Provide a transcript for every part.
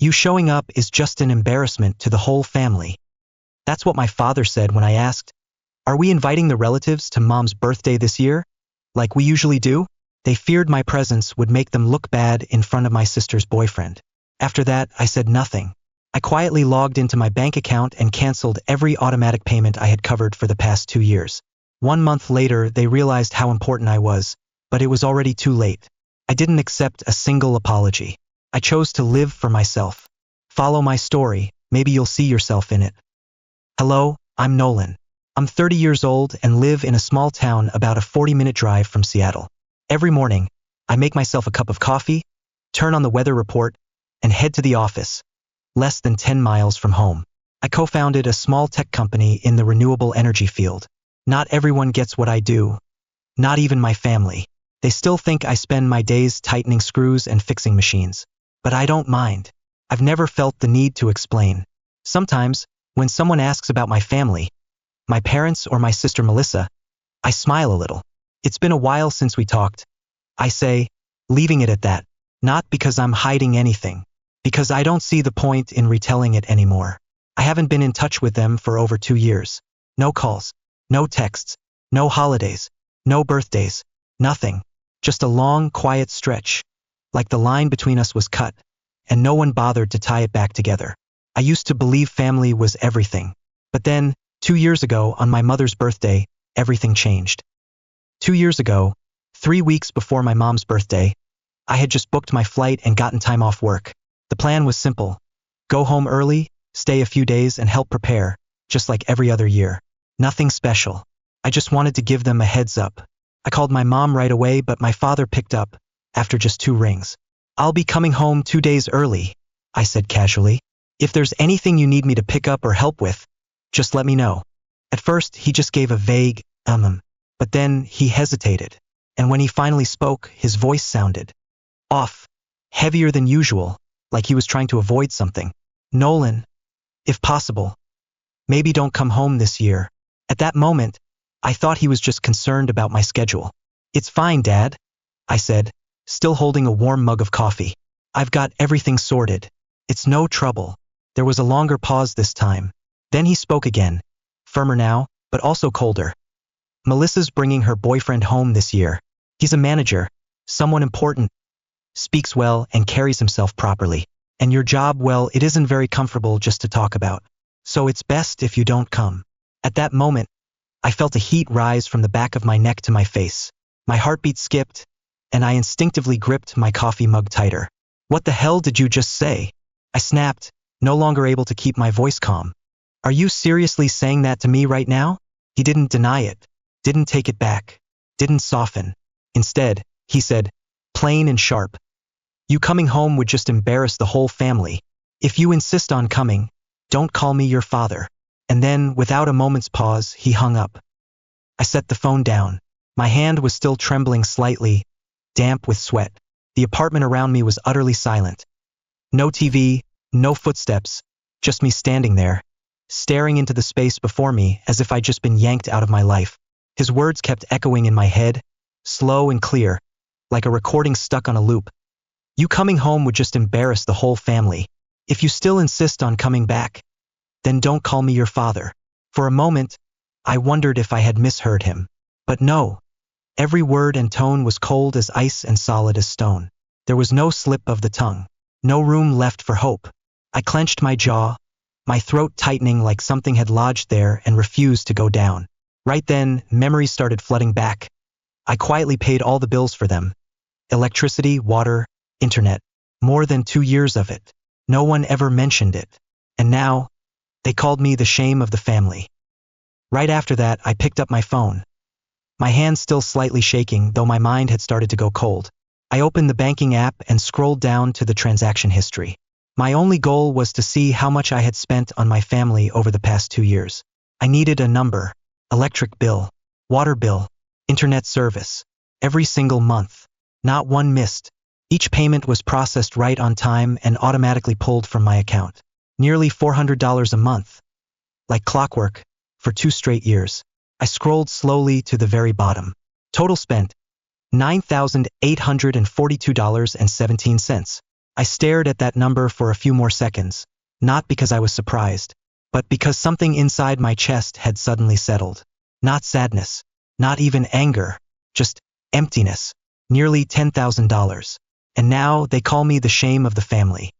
You showing up is just an embarrassment to the whole family. That's what my father said when I asked, are we inviting the relatives to Mom's birthday this year? Like we usually do? They feared my presence would make them look bad in front of my sister's boyfriend. After that, I said nothing. I quietly logged into my bank account and canceled every automatic payment I had covered for the past 2 years. 1 month later, they realized how important I was, but it was already too late. I didn't accept a single apology. I chose to live for myself. Follow my story, maybe you'll see yourself in it. Hello, I'm Nolan. I'm 30 years old and live in a small town about a 40-minute drive from Seattle. Every morning, I make myself a cup of coffee, turn on the weather report, and head to the office, less than 10 miles from home. I co-founded a small tech company in the renewable energy field. Not everyone gets what I do, not even my family. They still think I spend my days tightening screws and fixing machines. But I don't mind. I've never felt the need to explain. Sometimes, when someone asks about my family, my parents or my sister Melissa, I smile a little. It's been a while since we talked. I say, leaving it at that. Not because I'm hiding anything, because I don't see the point in retelling it anymore. I haven't been in touch with them for over 2 years. No calls, no texts, no holidays, no birthdays, nothing. Just a long, quiet stretch. Like the line between us was cut, and no one bothered to tie it back together. I used to believe family was everything. But then, 2 years ago, on my mother's birthday, everything changed. 2 years ago, 3 weeks before my mom's birthday, I had just booked my flight and gotten time off work. The plan was simple. Go home early, stay a few days and help prepare, just like every other year. Nothing special. I just wanted to give them a heads up. I called my mom right away, but my father picked up, after just 2 rings. I'll be coming home 2 days early, I said casually. If there's anything you need me to pick up or help with, just let me know. At first, he just gave a vague, but then he hesitated. And when he finally spoke, his voice sounded off, heavier than usual, like he was trying to avoid something. Nolan, if possible, maybe don't come home this year. At that moment, I thought he was just concerned about my schedule. It's fine, Dad, I said, still holding a warm mug of coffee. I've got everything sorted. It's no trouble. There was a longer pause this time. Then he spoke again, firmer now, but also colder. Melissa's bringing her boyfriend home this year. He's a manager, someone important, speaks well and carries himself properly. And your job, well, it isn't very comfortable just to talk about. So it's best if you don't come. At that moment, I felt a heat rise from the back of my neck to my face. My heartbeat skipped, and I instinctively gripped my coffee mug tighter. What the hell did you just say? I snapped, no longer able to keep my voice calm. Are you seriously saying that to me right now? He didn't deny it, didn't take it back, didn't soften. Instead, he said, plain and sharp, you coming home would just embarrass the whole family. If you insist on coming, don't call me your father. And then, without a moment's pause, he hung up. I set the phone down. My hand was still trembling slightly, damp with sweat. The apartment around me was utterly silent. No TV, no footsteps, just me standing there, staring into the space before me as if I'd just been yanked out of my life. His words kept echoing in my head, slow and clear, like a recording stuck on a loop. You coming home would just embarrass the whole family. If you still insist on coming back, then don't call me your father. For a moment, I wondered if I had misheard him. But no. Every word and tone was cold as ice and solid as stone. There was no slip of the tongue. No room left for hope. I clenched my jaw, my throat tightening like something had lodged there and refused to go down. Right then, memories started flooding back. I quietly paid all the bills for them. Electricity, water, internet. More than 2 years of it. No one ever mentioned it. And now, they called me the shame of the family. Right after that, I picked up my phone. My hand still slightly shaking, though my mind had started to go cold. I opened the banking app and scrolled down to the transaction history. My only goal was to see how much I had spent on my family over the past 2 years. I needed a number, electric bill, water bill, internet service, every single month. Not one missed. Each payment was processed right on time and automatically pulled from my account. Nearly $400 a month. Like clockwork, for 2 straight years. I scrolled slowly to the very bottom. Total spent, $9,842.17. I stared at that number for a few more seconds, not because I was surprised, but because something inside my chest had suddenly settled. Not sadness, not even anger, just emptiness. Nearly $10,000. And now they call me the shame of the family.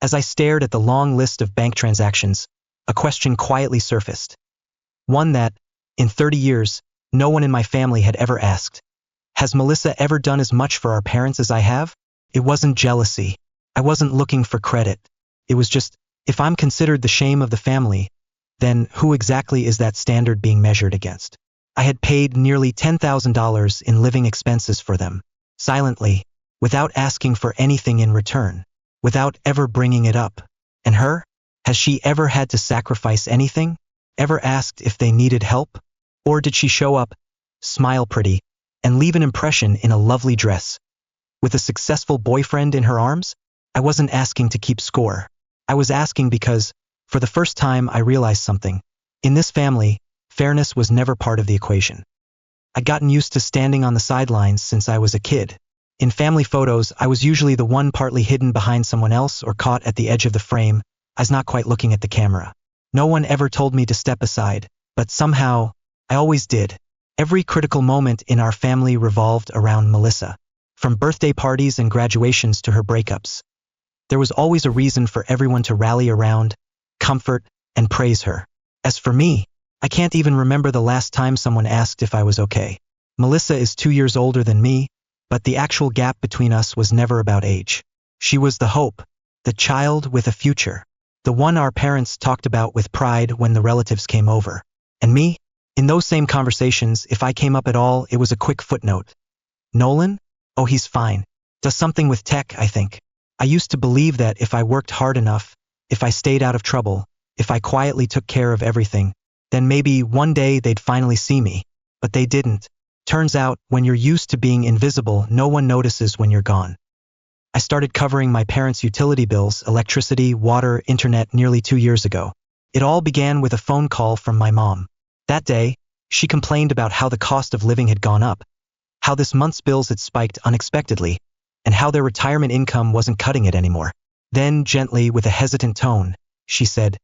As I stared at the long list of bank transactions, a question quietly surfaced. One that, in 30 years, no one in my family had ever asked. Has Melissa ever done as much for our parents as I have? It wasn't jealousy. I wasn't looking for credit. It was just, if I'm considered the shame of the family, then who exactly is that standard being measured against? I had paid nearly $10,000 in living expenses for them, silently, without asking for anything in return, without ever bringing it up. And her? Has she ever had to sacrifice anything? Ever asked if they needed help? Or did she show up, smile pretty, and leave an impression in a lovely dress? With a successful boyfriend in her arms? I wasn't asking to keep score. I was asking because, for the first time, I realized something. In this family, fairness was never part of the equation. I'd gotten used to standing on the sidelines since I was a kid. In family photos, I was usually the one partly hidden behind someone else or caught at the edge of the frame, as not quite looking at the camera. No one ever told me to step aside, but somehow, I always did. Every critical moment in our family revolved around Melissa. From birthday parties and graduations to her breakups. There was always a reason for everyone to rally around, comfort, and praise her. As for me, I can't even remember the last time someone asked if I was okay. Melissa is 2 years older than me, but the actual gap between us was never about age. She was the hope, the child with a future, the one our parents talked about with pride when the relatives came over. And me? In those same conversations, if I came up at all, it was a quick footnote. Nolan? Oh, he's fine. Does something with tech, I think. I used to believe that if I worked hard enough, if I stayed out of trouble, if I quietly took care of everything, then maybe one day they'd finally see me. But they didn't. Turns out, when you're used to being invisible, no one notices when you're gone. I started covering my parents' utility bills, electricity, water, internet nearly 2 years ago. It all began with a phone call from my mom. That day, she complained about how the cost of living had gone up, how this month's bills had spiked unexpectedly, and how their retirement income wasn't cutting it anymore. Then, gently, with a hesitant tone, she said,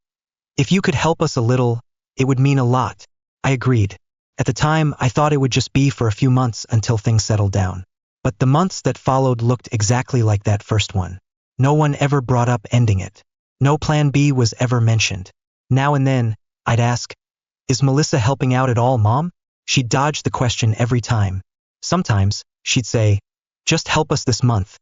"If you could help us a little, it would mean a lot." I agreed. At the time, I thought it would just be for a few months until things settled down. But the months that followed looked exactly like that first one. No one ever brought up ending it. No plan B was ever mentioned. Now and then, I'd ask, "Is Melissa helping out at all, Mom?" She'd dodge the question every time. Sometimes, she'd say, "Just help us this month.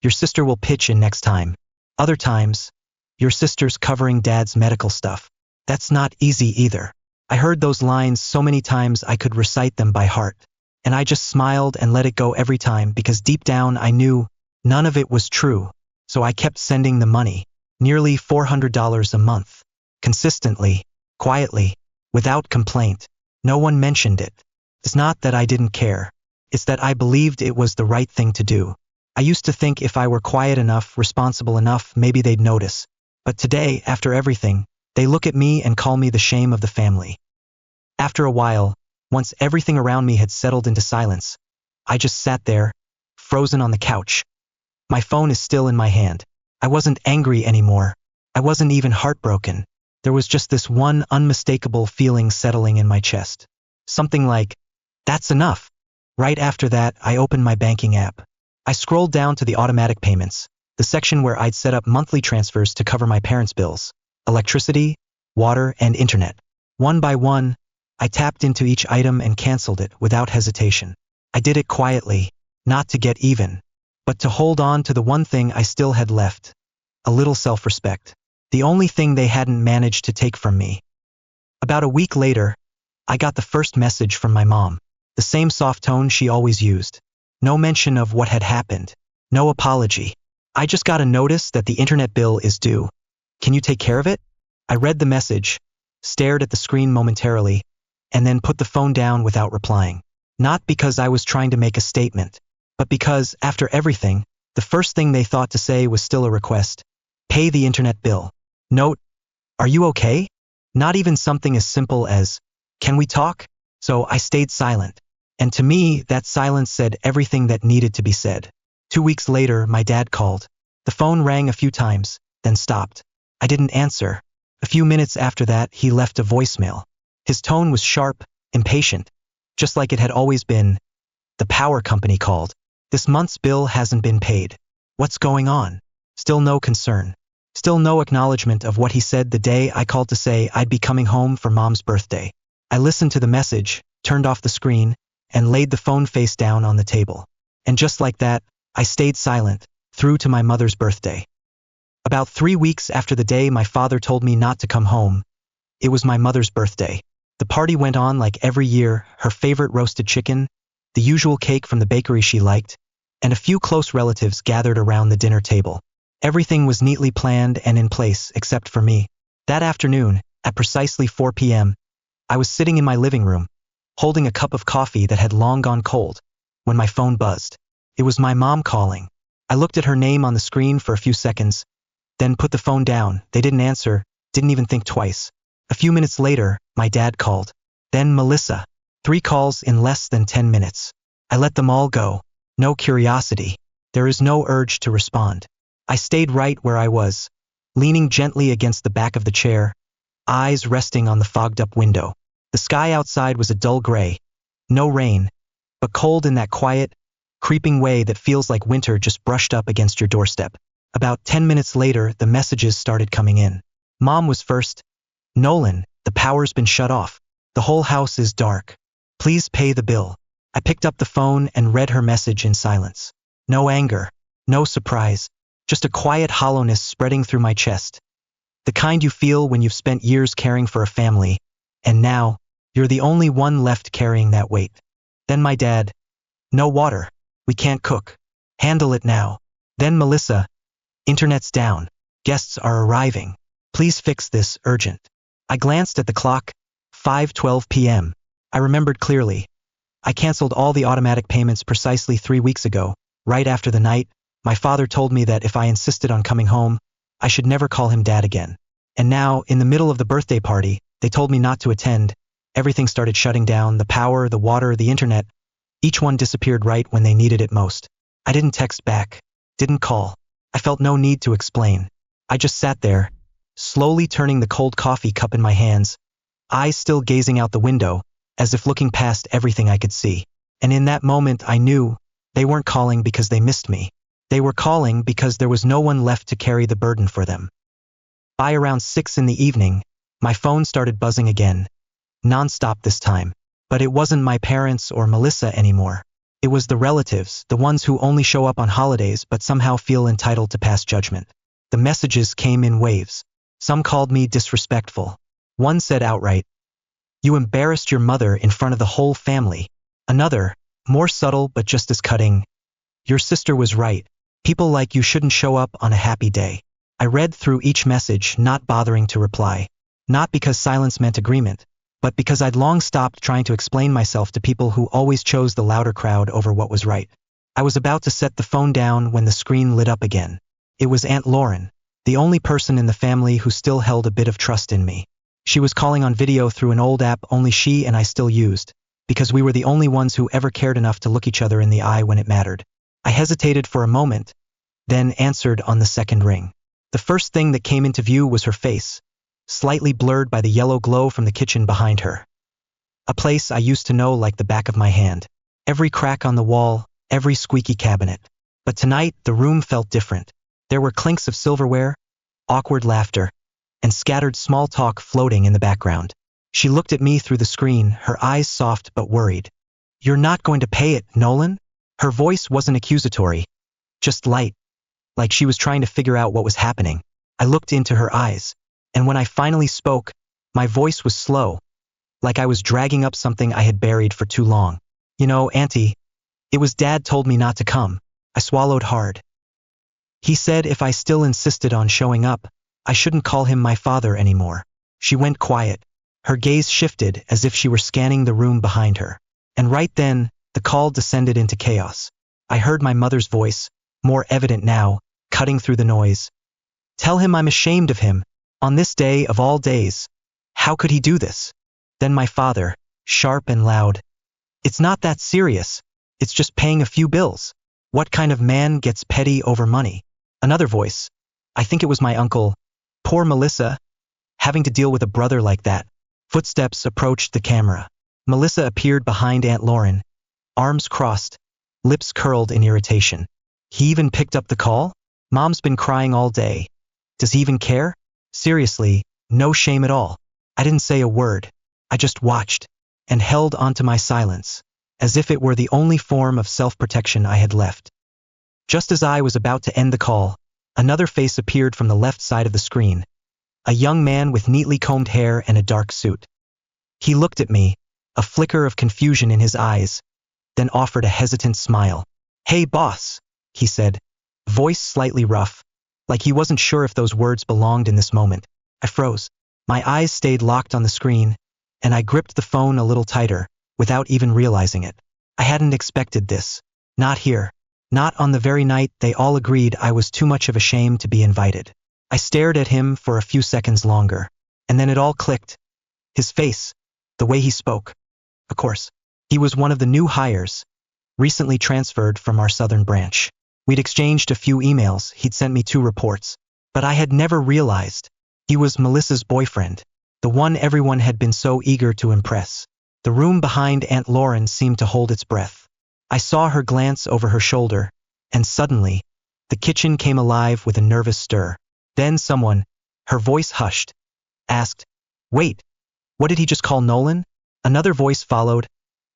Your sister will pitch in next time." Other times, "Your sister's covering Dad's medical stuff." That's not easy either. I heard those lines so many times I could recite them by heart. And I just smiled and let it go every time because deep down I knew none of it was true. So I kept sending the money, nearly $400 a month, consistently, quietly, without complaint. No one mentioned it. It's not that I didn't care. It's that I believed it was the right thing to do. I used to think if I were quiet enough, responsible enough, maybe they'd notice. But today, after everything, they look at me and call me the shame of the family. After a while, once everything around me had settled into silence, I just sat there, frozen on the couch. My phone is still in my hand. I wasn't angry anymore. I wasn't even heartbroken. There was just this one unmistakable feeling settling in my chest. Something like, that's enough. Right after that, I opened my banking app. I scrolled down to the automatic payments, the section where I'd set up monthly transfers to cover my parents' bills, electricity, water, and internet. One by one, I tapped into each item and canceled it without hesitation. I did it quietly, not to get even, but to hold on to the one thing I still had left, a little self-respect, the only thing they hadn't managed to take from me. About a week later, I got the first message from my mom, the same soft tone she always used. No mention of what had happened, no apology. I just got a notice that the internet bill is due. Can you take care of it? I read the message, stared at the screen momentarily, and then put the phone down without replying. Not because I was trying to make a statement, but because, after everything, the first thing they thought to say was still a request. Pay the internet bill. Note, are you okay? Not even something as simple as, can we talk? So I stayed silent. And to me, that silence said everything that needed to be said. 2 weeks later, my dad called. The phone rang a few times, then stopped. I didn't answer. A few minutes after that, he left a voicemail. His tone was sharp, impatient, just like it had always been. The power company called. This month's bill hasn't been paid. What's going on? Still no concern. Still no acknowledgement of what he said the day I called to say I'd be coming home for Mom's birthday. I listened to the message, turned off the screen, and laid the phone face down on the table. And just like that, I stayed silent, through to my mother's birthday. About 3 weeks after the day my father told me not to come home, it was my mother's birthday. The party went on like every year, her favorite roasted chicken, the usual cake from the bakery she liked, and a few close relatives gathered around the dinner table. Everything was neatly planned and in place except for me. That afternoon, at precisely 4 p.m., I was sitting in my living room, holding a cup of coffee that had long gone cold, when my phone buzzed. It was my mom calling. I looked at her name on the screen for a few seconds, then put the phone down. They didn't answer, didn't even think twice. A few minutes later, my dad called. Then Melissa. 3 calls in less than 10 minutes. I let them all go. No curiosity. There is no urge to respond. I stayed right where I was, leaning gently against the back of the chair, eyes resting on the fogged-up window. The sky outside was a dull gray. No rain, but cold in that quiet, creeping way that feels like winter just brushed up against your doorstep. About 10 minutes later, the messages started coming in. Mom was first. Nolan, the power's been shut off. The whole house is dark. Please pay the bill. I picked up the phone and read her message in silence. No anger, no surprise, just a quiet hollowness spreading through my chest. The kind you feel when you've spent years caring for a family, and now, you're the only one left carrying that weight. Then my dad. No water. We can't cook. Handle it now. Then Melissa. Internet's down. Guests are arriving. Please fix this, urgent. I glanced at the clock. 5:12 p.m. I remembered clearly. I canceled all the automatic payments precisely 3 weeks ago, right after the night. My father told me that if I insisted on coming home, I should never call him Dad again. And now, in the middle of the birthday party, they told me not to attend. Everything started shutting down, the power, the water, the internet. Each one disappeared right when they needed it most. I didn't text back, didn't call. I felt no need to explain. I just sat there, slowly turning the cold coffee cup in my hands, eyes still gazing out the window, as if looking past everything I could see. And in that moment I knew they weren't calling because they missed me. They were calling because there was no one left to carry the burden for them. By around 6 in the evening, my phone started buzzing again, non-stop this time. But it wasn't my parents or Melissa anymore. It was the relatives, the ones who only show up on holidays but somehow feel entitled to pass judgment. The messages came in waves. Some called me disrespectful. One said outright, "You embarrassed your mother in front of the whole family." Another, more subtle but just as cutting, "Your sister was right. People like you shouldn't show up on a happy day." I read through each message, not bothering to reply. Not because silence meant agreement, but because I'd long stopped trying to explain myself to people who always chose the louder crowd over what was right. I was about to set the phone down when the screen lit up again. It was Aunt Lauren, the only person in the family who still held a bit of trust in me. She was calling on video through an old app only she and I still used, because we were the only ones who ever cared enough to look each other in the eye when it mattered. I hesitated for a moment, then answered on the second ring. The first thing that came into view was her face, slightly blurred by the yellow glow from the kitchen behind her. A place I used to know like the back of my hand. Every crack on the wall, every squeaky cabinet. But tonight, the room felt different. There were clinks of silverware, awkward laughter, and scattered small talk floating in the background. She looked at me through the screen, her eyes soft but worried. "You're not going to pay it, Nolan?" Her voice wasn't accusatory, just light, like she was trying to figure out what was happening. I looked into her eyes, and when I finally spoke, my voice was slow, like I was dragging up something I had buried for too long. "You know, Auntie, it was Dad told me not to come." I swallowed hard. "He said if I still insisted on showing up, I shouldn't call him my father anymore." She went quiet. Her gaze shifted as if she were scanning the room behind her. And right then, the call descended into chaos. I heard my mother's voice, more evident now, cutting through the noise. "Tell him I'm ashamed of him. On this day of all days. How could he do this?" Then my father, sharp and loud. "It's not that serious. It's just paying a few bills. What kind of man gets petty over money?" Another voice. I think it was my uncle. Poor Melissa, having to deal with a brother like that. Footsteps approached the camera. Melissa appeared behind Aunt Lauren, arms crossed, lips curled in irritation. He even picked up the call? Mom's been crying all day. Does he even care? Seriously, no shame at all. I didn't say a word. I just watched and held onto my silence, as if it were the only form of self-protection I had left. Just as I was about to end the call, another face appeared from the left side of the screen. A young man with neatly combed hair and a dark suit. He looked at me, a flicker of confusion in his eyes, then offered a hesitant smile. "Hey boss," he said, voice slightly rough, like he wasn't sure if those words belonged in this moment. I froze. My eyes stayed locked on the screen, and I gripped the phone a little tighter, without even realizing it. I hadn't expected this. Not here. Not on the very night they all agreed I was too much of a shame to be invited. I stared at him for a few seconds longer, and then it all clicked. His face, the way he spoke. Of course, he was one of the new hires, recently transferred from our southern branch. We'd exchanged a few emails, he'd sent me 2 reports, but I had never realized he was Melissa's boyfriend, the one everyone had been so eager to impress. The room behind Aunt Lauren seemed to hold its breath. I saw her glance over her shoulder, and suddenly, the kitchen came alive with a nervous stir. Then someone, her voice hushed, asked, "Wait, what did he just call Nolan?" Another voice followed,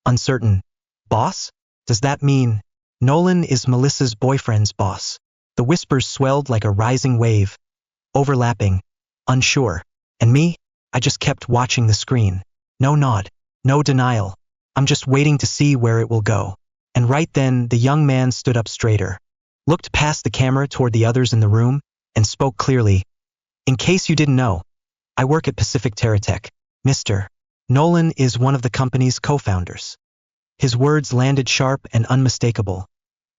uncertain. "Boss? Does that mean Nolan is Melissa's boyfriend's boss?" The whispers swelled like a rising wave, overlapping, unsure. And me? I just kept watching the screen. No nod, no denial. I'm just waiting to see where it will go. And right then, the young man stood up straighter, looked past the camera toward the others in the room, and spoke clearly. "In case you didn't know, I work at Pacific Terratech. Mr. Nolan is one of the company's co-founders." His words landed sharp and unmistakable,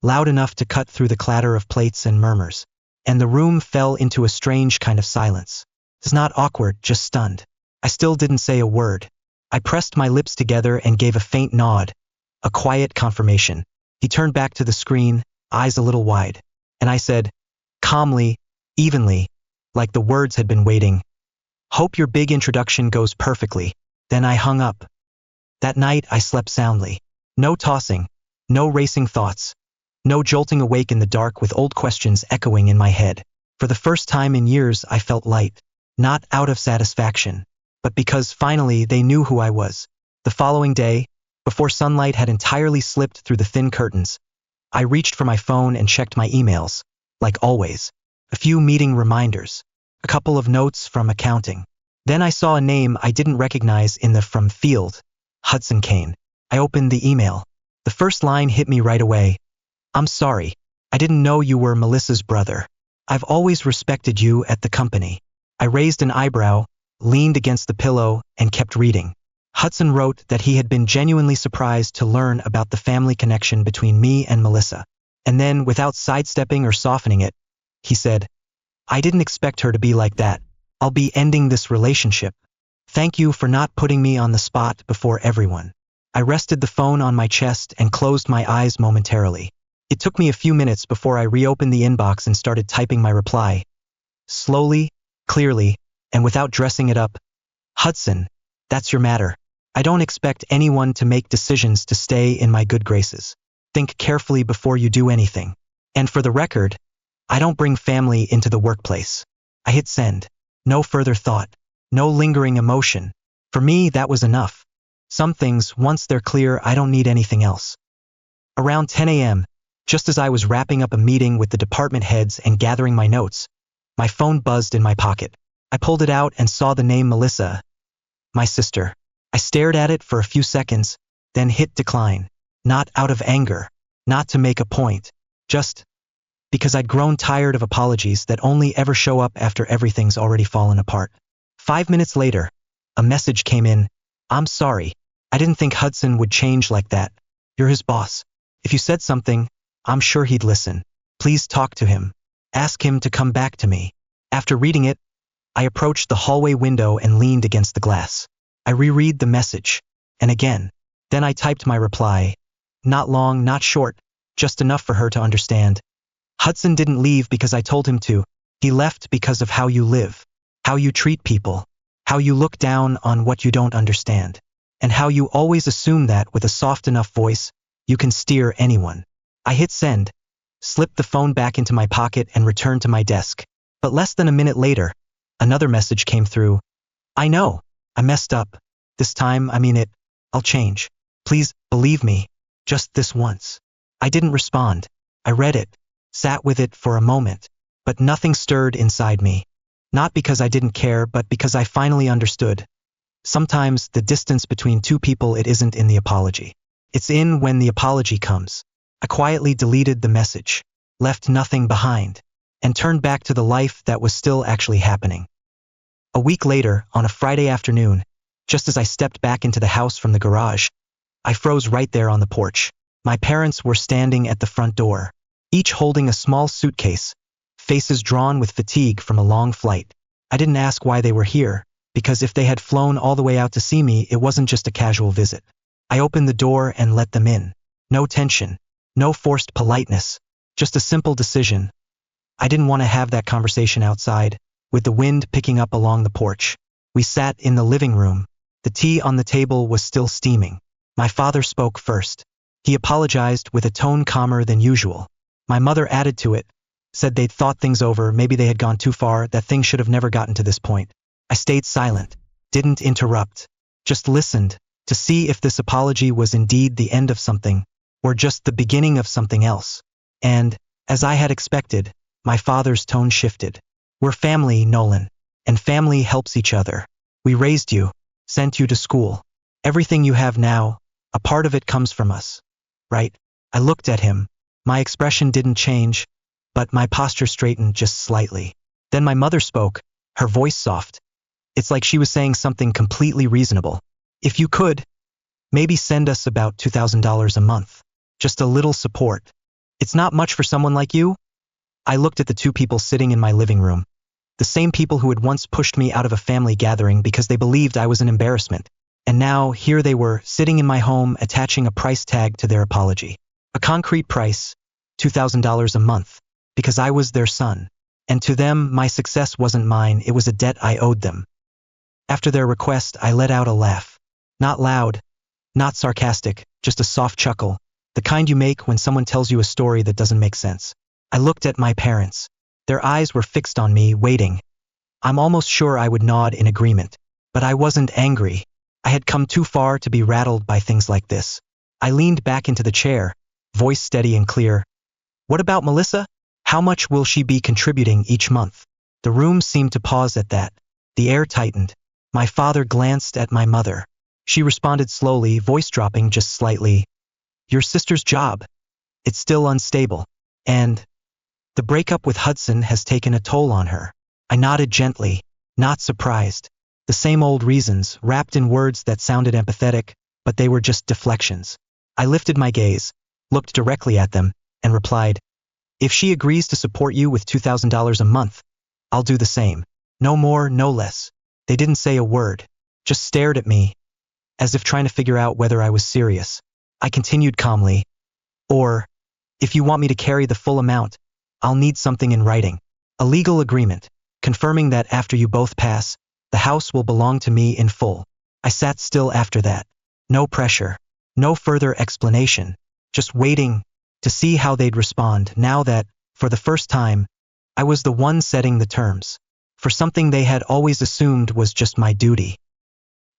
loud enough to cut through the clatter of plates and murmurs, and the room fell into a strange kind of silence. It's not awkward, just stunned. I still didn't say a word. I pressed my lips together and gave a faint nod, a quiet confirmation. He turned back to the screen, eyes a little wide, and I said, calmly, evenly, like the words had been waiting, "Hope your big introduction goes perfectly." Then I hung up. That night I slept soundly. No tossing, no racing thoughts, no jolting awake in the dark with old questions echoing in my head. For the first time in years I felt light, not out of satisfaction, but because finally they knew who I was. The following day, before sunlight had entirely slipped through the thin curtains, I reached for my phone and checked my emails, like always. A few meeting reminders, a couple of notes from accounting. Then I saw a name I didn't recognize in the from field, Hudson Kane. I opened the email. The first line hit me right away. "I'm sorry. I didn't know you were Melissa's brother. I've always respected you at the company." I raised an eyebrow, leaned against the pillow, and kept reading. Hudson wrote that he had been genuinely surprised to learn about the family connection between me and Melissa. And then, without sidestepping or softening it, he said, "I didn't expect her to be like that. I'll be ending this relationship. Thank you for not putting me on the spot before everyone." I rested the phone on my chest and closed my eyes momentarily. It took me a few minutes before I reopened the inbox and started typing my reply. Slowly, clearly, and without dressing it up. "Hudson, that's your matter. I don't expect anyone to make decisions to stay in my good graces. Think carefully before you do anything. And for the record, I don't bring family into the workplace." I hit send. No further thought. No lingering emotion. For me, that was enough. Some things, once they're clear, I don't need anything else. Around 10 a.m., just as I was wrapping up a meeting with the department heads and gathering my notes, my phone buzzed in my pocket. I pulled it out and saw the name Melissa, my sister. I stared at it for a few seconds, then hit decline. Not out of anger, not to make a point, just because I'd grown tired of apologies that only ever show up after everything's already fallen apart. 5 minutes later, a message came in. "I'm sorry. I didn't think Hudson would change like that. You're his boss. If you said something, I'm sure he'd listen. Please talk to him. Ask him to come back to me." After reading it, I approached the hallway window and leaned against the glass. I reread the message, and again. Then I typed my reply. Not long, not short, just enough for her to understand. Hudson didn't leave because I told him to. He left because of how you live, how you treat people, how you look down on what you don't understand, and how you always assume that with a soft enough voice, you can steer anyone. I hit send, slipped the phone back into my pocket and returned to my desk. But less than a minute later, another message came through. I know, I messed up. This time, I mean it. I'll change. Please, believe me. Just this once. I didn't respond. I read it, sat with it for a moment, but nothing stirred inside me. Not because I didn't care, but because I finally understood. Sometimes the distance between two people, it isn't in the apology. It's in when the apology comes. I quietly deleted the message, left nothing behind, and turned back to the life that was still actually happening. A week later, on a Friday afternoon, just as I stepped back into the house from the garage, I froze right there on the porch. My parents were standing at the front door, each holding a small suitcase, faces drawn with fatigue from a long flight. I didn't ask why they were here, because if they had flown all the way out to see me, it wasn't just a casual visit. I opened the door and let them in. No tension, no forced politeness, just a simple decision. I didn't want to have that conversation outside, with the wind picking up along the porch. We sat in the living room. The tea on the table was still steaming. My father spoke first. He apologized with a tone calmer than usual. My mother added to it, said they'd thought things over, maybe they had gone too far, that things should have never gotten to this point. I stayed silent, didn't interrupt, just listened to see if this apology was indeed the end of something, or just the beginning of something else. And, as I had expected, my father's tone shifted. We're family, Nolan, and family helps each other. We raised you, sent you to school. Everything you have now, a part of it comes from us. Right? I looked at him. My expression didn't change, but my posture straightened just slightly. Then my mother spoke, her voice soft. It's like she was saying something completely reasonable. If you could, maybe send us about $2,000 a month. Just a little support. It's not much for someone like you. I looked at the two people sitting in my living room. The same people who had once pushed me out of a family gathering because they believed I was an embarrassment. And now, here they were, sitting in my home, attaching a price tag to their apology. A concrete price, $2,000 a month, because I was their son. And to them, my success wasn't mine, it was a debt I owed them. After their request, I let out a laugh. Not loud, not sarcastic, just a soft chuckle, the kind you make when someone tells you a story that doesn't make sense. I looked at my parents. Their eyes were fixed on me, waiting. I'm almost sure I would nod in agreement. But I wasn't angry. I had come too far to be rattled by things like this. I leaned back into the chair, voice steady and clear. What about Melissa? How much will she be contributing each month? The room seemed to pause at that. The air tightened. My father glanced at my mother. She responded slowly, voice dropping just slightly. Your sister's job. It's still unstable. And the breakup with Hudson has taken a toll on her. I nodded gently, not surprised. The same old reasons, wrapped in words that sounded empathetic, but they were just deflections. I lifted my gaze, looked directly at them, and replied, if she agrees to support you with $2,000 a month, I'll do the same. No more, no less. They didn't say a word, just stared at me, as if trying to figure out whether I was serious. I continued calmly, or, if you want me to carry the full amount, I'll need something in writing. A legal agreement, confirming that after you both pass, the house will belong to me in full. I sat still after that. No pressure, no further explanation, just waiting to see how they'd respond now that, for the first time, I was the one setting the terms, for something they had always assumed was just my duty.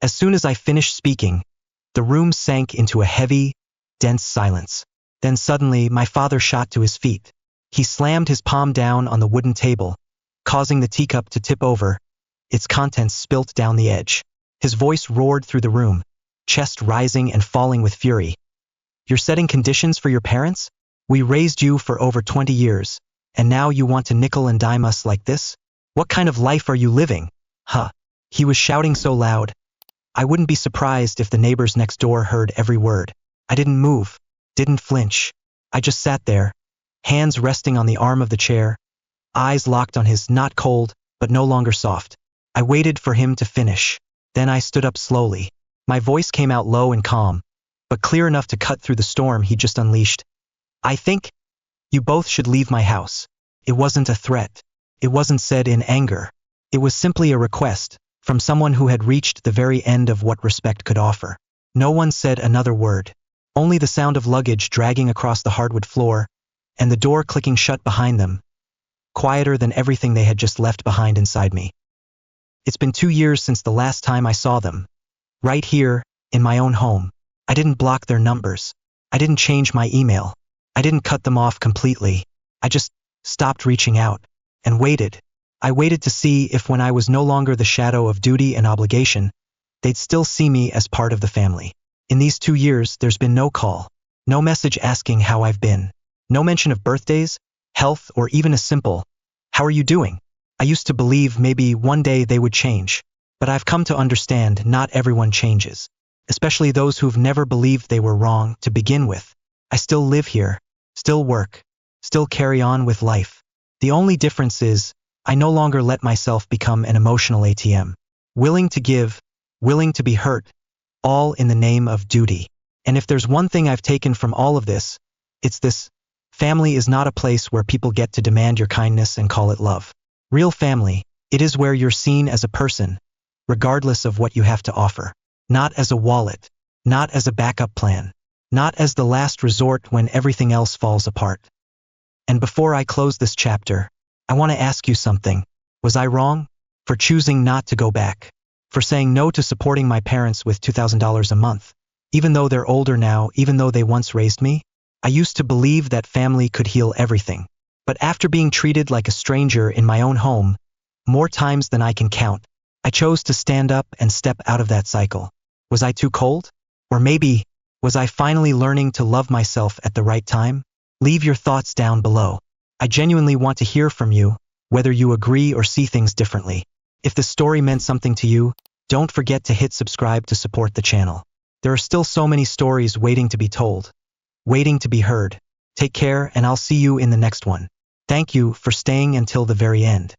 As soon as I finished speaking, the room sank into a heavy, dense silence. Then suddenly my father shot to his feet. He slammed his palm down on the wooden table, causing the teacup to tip over, its contents spilt down the edge. His voice roared through the room, chest rising and falling with fury. You're setting conditions for your parents? We raised you for over 20 years, and now you want to nickel and dime us like this? What kind of life are you living? Huh. He was shouting so loud. I wouldn't be surprised if the neighbors next door heard every word. I didn't move, didn't flinch. I just sat there, hands resting on the arm of the chair, eyes locked on his, not cold, but no longer soft. I waited for him to finish. Then I stood up slowly. My voice came out low and calm, but clear enough to cut through the storm he just unleashed. I think You both should leave my house. It wasn't a threat. It wasn't said in anger. It was simply a request, from someone who had reached the very end of what respect could offer. No one said another word. Only the sound of luggage dragging across the hardwood floor, and the door clicking shut behind them, quieter than everything they had just left behind inside me. It's been 2 years since the last time I saw them. Right here, in my own home. I didn't block their numbers. I didn't change my email. I didn't cut them off completely. I just stopped reaching out and waited. I waited to see if when I was no longer the shadow of duty and obligation, they'd still see me as part of the family. In these 2 years, there's been no call, no message asking how I've been, no mention of birthdays, health, or even a simple, "How are you doing?" I used to believe maybe one day they would change, but I've come to understand not everyone changes, especially those who've never believed they were wrong to begin with. I still live here, still work, still carry on with life. The only difference is, I no longer let myself become an emotional ATM. Willing to give, willing to be hurt, all in the name of duty. And if there's one thing I've taken from all of this, it's this: family is not a place where people get to demand your kindness and call it love. Real family, it is where you're seen as a person, regardless of what you have to offer. Not as a wallet, not as a backup plan, not as the last resort when everything else falls apart. And before I close this chapter, I want to ask you something. Was I wrong? For choosing not to go back? For saying no to supporting my parents with $2,000 a month? Even though they're older now, even though they once raised me? I used to believe that family could heal everything. But after being treated like a stranger in my own home, more times than I can count, I chose to stand up and step out of that cycle. Was I too cold? Or maybe, was I finally learning to love myself at the right time? Leave your thoughts down below. I genuinely want to hear from you, whether you agree or see things differently. If the story meant something to you, don't forget to hit subscribe to support the channel. There are still so many stories waiting to be told, waiting to be heard. Take care, and I'll see you in the next one. Thank you for staying until the very end.